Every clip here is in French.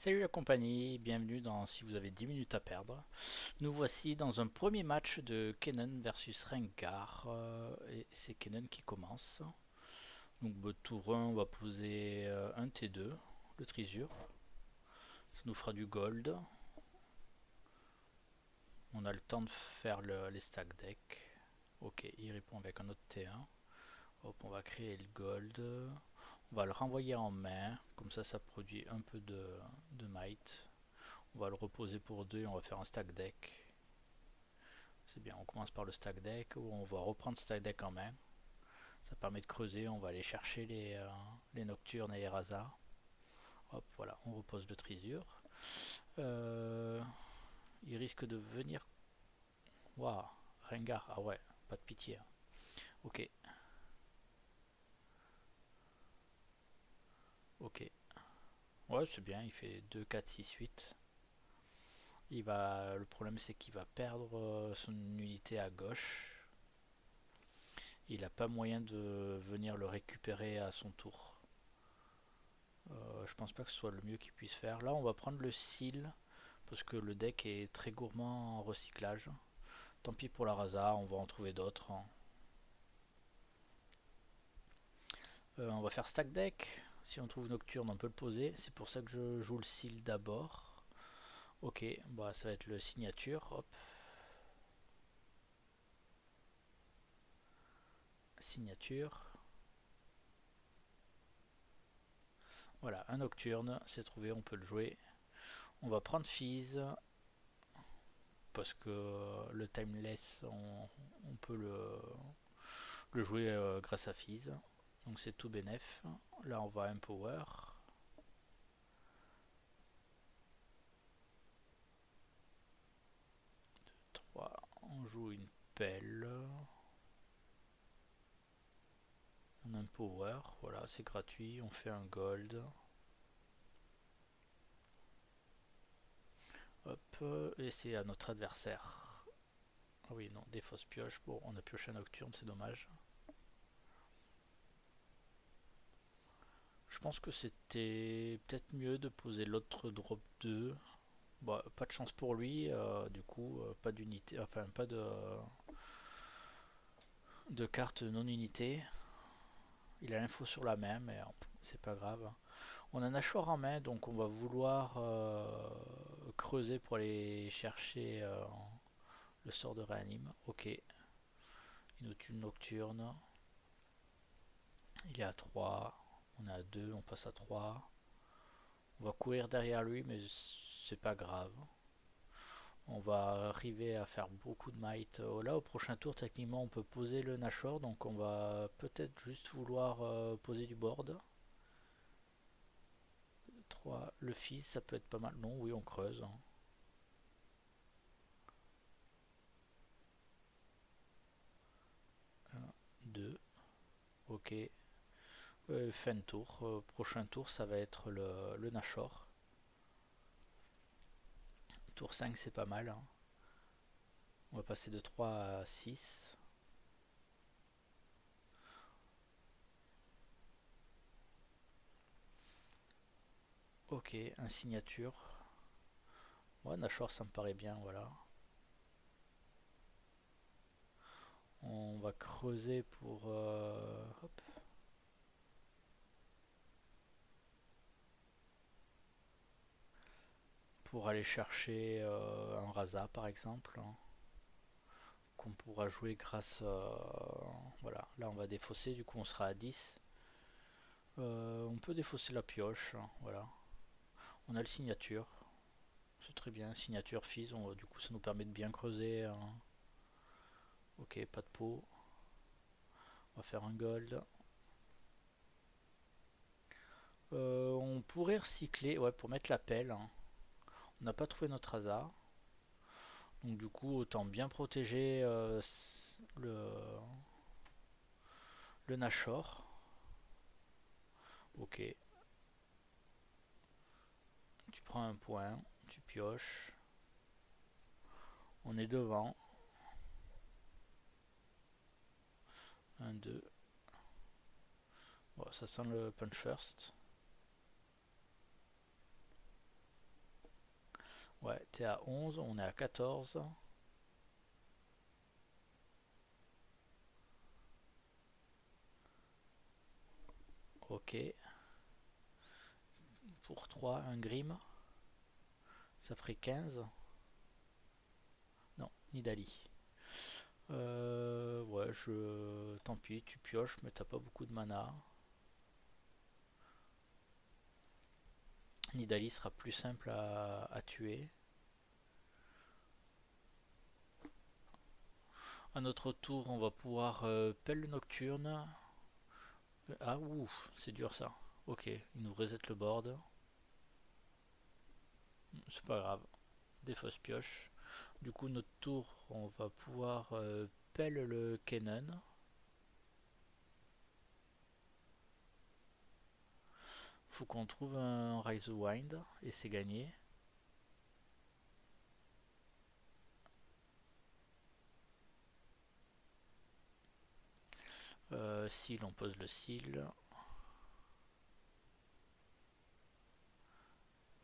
Salut la compagnie, bienvenue dans Si vous avez 10 minutes à perdre. Nous voici dans un premier match de Kennen versus Rengar. Et c'est Kennen qui commence. Donc tour 1, on va poser un T2, le Trisure. Ça nous fera du gold. On a le temps de faire les stack deck. Ok, il répond avec un autre T1. Hop, on va créer le gold. On va le renvoyer en main, comme ça produit un peu de might. On va le reposer pour 2 et on va faire un stack deck. C'est bien, on commence par le stack deck où on va reprendre stack deck en main. Ça permet de creuser, on va aller chercher les nocturnes et les rasas. Hop, voilà, on repose le trisure. Il risque de venir. Waouh, Rengar, ah ouais, pas de pitié. Ok, ok. Ouais, c'est bien, il fait 2, 4, 6, 8. Le problème c'est qu'il va perdre son unité à gauche. Il n'a pas moyen de venir le récupérer à son tour. Je pense pas que ce soit le mieux qu'il puisse faire. Là, on va prendre le seal parce que le deck est très gourmand en recyclage. Tant pis pour la rasa, on va en trouver d'autres. On va faire stack deck. Si on trouve nocturne, on peut le poser. C'est pour ça que je joue le seal d'abord. Ok, bah ça va être le signature. Hop, signature. Voilà, un nocturne, c'est trouvé, on peut le jouer. On va prendre Fizz parce que le timeless, on peut le jouer grâce à Fizz. Donc c'est tout bénef. Là on va empower. 3. On joue une pelle. On empower. Voilà, c'est gratuit. On fait un gold. Hop. Et c'est à notre adversaire. Ah oui, non, des fausses pioches. Bon, on a pioché un nocturne, c'est dommage. Je pense que c'était peut-être mieux de poser l'autre drop 2. Bon, pas de chance pour lui, du coup, pas d'unité, enfin pas de carte non unité. Il a l'info sur la main, mais c'est pas grave. On a Nashor en main, donc on va vouloir creuser pour aller chercher le sort de réanime. Ok, il nous tue une nocturne. Il est à 3. On est à 2, on passe à 3. On va courir derrière lui, mais c'est pas grave. On va arriver à faire beaucoup de might. Là, au prochain tour, techniquement, on peut poser le Nashor, donc on va peut-être juste vouloir poser du board. 3. Le fils, ça peut être pas mal. Non, oui, on creuse. 2. Ok. Fin de tour. Prochain tour, ça va être le Nashor. Tour 5, c'est pas mal, hein. On va passer de 3 à 6. Ok, un signature. Ouais, Nashor, ça me paraît bien, voilà. On va creuser hop, pour aller chercher un Rasa, par exemple, hein, qu'on pourra jouer grâce. Voilà, là on va défausser, du coup on sera à 10. On peut défausser la pioche, hein, voilà. On a le signature, c'est très bien. Signature Fizz, du coup ça nous permet de bien creuser, hein. Ok, pas de peau. On va faire un gold. On pourrait recycler, ouais, pour mettre la pelle, hein. On n'a pas trouvé notre hasard. Donc du coup, autant bien protéger le, le Nashor. Ok. Tu prends un point, tu pioches. On est devant. Un 2. Bon, ça sent le punch first. Ouais, t'es à 11, on est à 14. Ok. Pour 3, un Grim. Ça ferait 15. Non, Nidali. Ouais, tant pis, tu pioches, mais t'as pas beaucoup de mana. Nidali sera plus simple à tuer. À notre tour, on va pouvoir pelle nocturne. Ah, ouf, c'est dur ça. Ok, il nous reset le board. C'est pas grave, des fausses pioches. Du coup, notre tour, on va pouvoir pelle le Kennen. Faut qu'on trouve un Rise of Wind et c'est gagné. Seal, on pose le seal.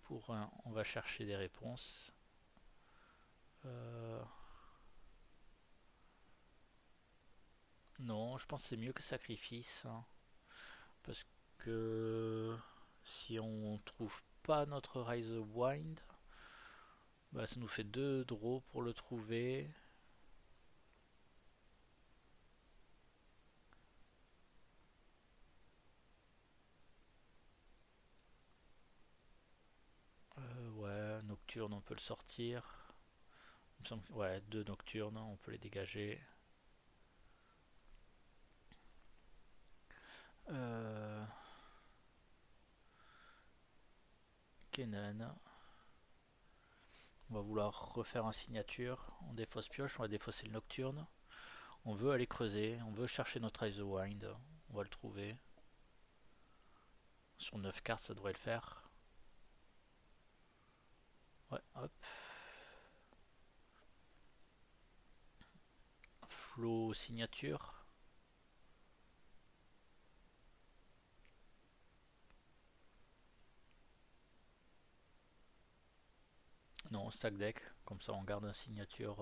Pour un, on va chercher des réponses. Euh, non, je pense que c'est mieux que sacrifice. Hein, parce que si on trouve pas notre Rise of Wind, bah, ça nous fait 2 draws pour le trouver. Ouais, nocturne, on peut le sortir. Il me semble ouais, 2 nocturnes, on peut les dégager. Euh, Kennen. On va vouloir refaire un signature. On défausse pioche, on va défausser le nocturne. On veut aller creuser, on veut chercher notre Rise of Wind. On va le trouver. Sur 9 cartes, ça devrait le faire. Ouais, hop. Flow signature. Non, stack deck. Comme ça, on garde un signature.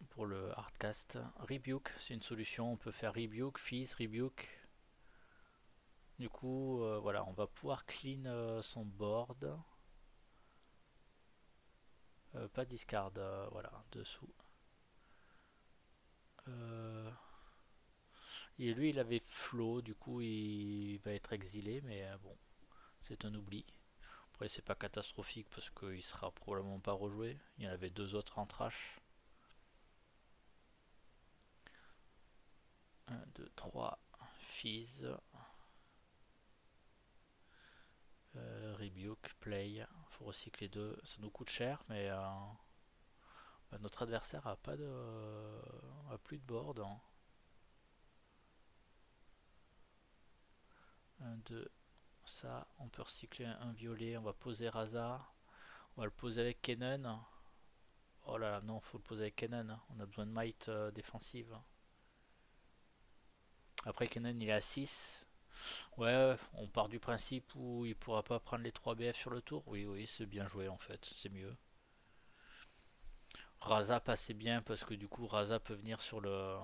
Pour le hardcast. Rebuke, c'est une solution. On peut faire Rebuke, Fizz, Rebuke. Du coup, voilà, on va pouvoir clean son board. Pas discard, voilà, dessous. Et lui, il avait flow, du coup, il va être exilé, mais bon, c'est un oubli. Après, c'est pas catastrophique parce qu'il sera probablement pas rejoué. Il y en avait 2 autres en trash. 1, 2, 3, Fizz. Rebuke, Play. Faut recycler 2. Ça nous coûte cher, mais bah, notre adversaire a pas de, a plus de board. 1, 2, ça. On peut recycler un violet. On va poser Raza. On va le poser avec Kennen. Oh là là, non, faut le poser avec Kennen. On a besoin de might défensive. Après, Kennen il est à 6. Ouais, on part du principe où il pourra pas prendre les 3 BF sur le tour. Oui, oui, c'est bien joué en fait, c'est mieux. Raza passait bien parce que du coup Raza peut venir sur le,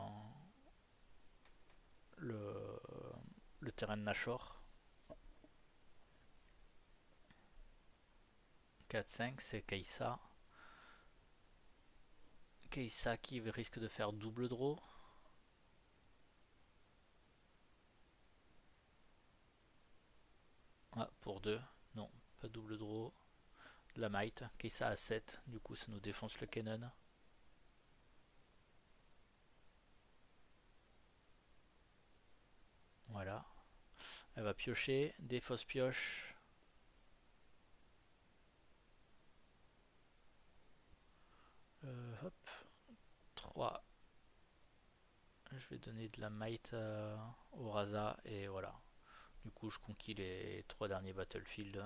le terrain de Nashor. 4-5, c'est Keissa. Keissa qui risque de faire double draw. Ah, pour 2. Non, pas double draw. De la might. Keissa à 7. Du coup, ça nous défonce le Kennen. Voilà. Elle va piocher. Des fausses pioches. Hop. 3. Je vais donner de la might au Raza. Et voilà. Du coup, je conquis les 3 derniers Battlefield.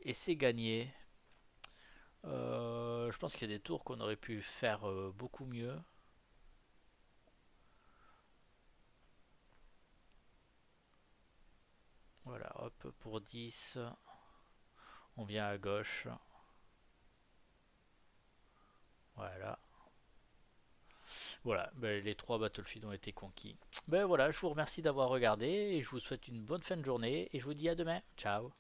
Et c'est gagné. Je pense qu'il y a des tours qu'on aurait pu faire beaucoup mieux. Voilà, hop. hop, pour 10, on vient à gauche. Voilà. Voilà, ben, les 3 Battlefield ont été conquis. Ben voilà, je vous remercie d'avoir regardé et je vous souhaite une bonne fin de journée et je vous dis à demain. Ciao.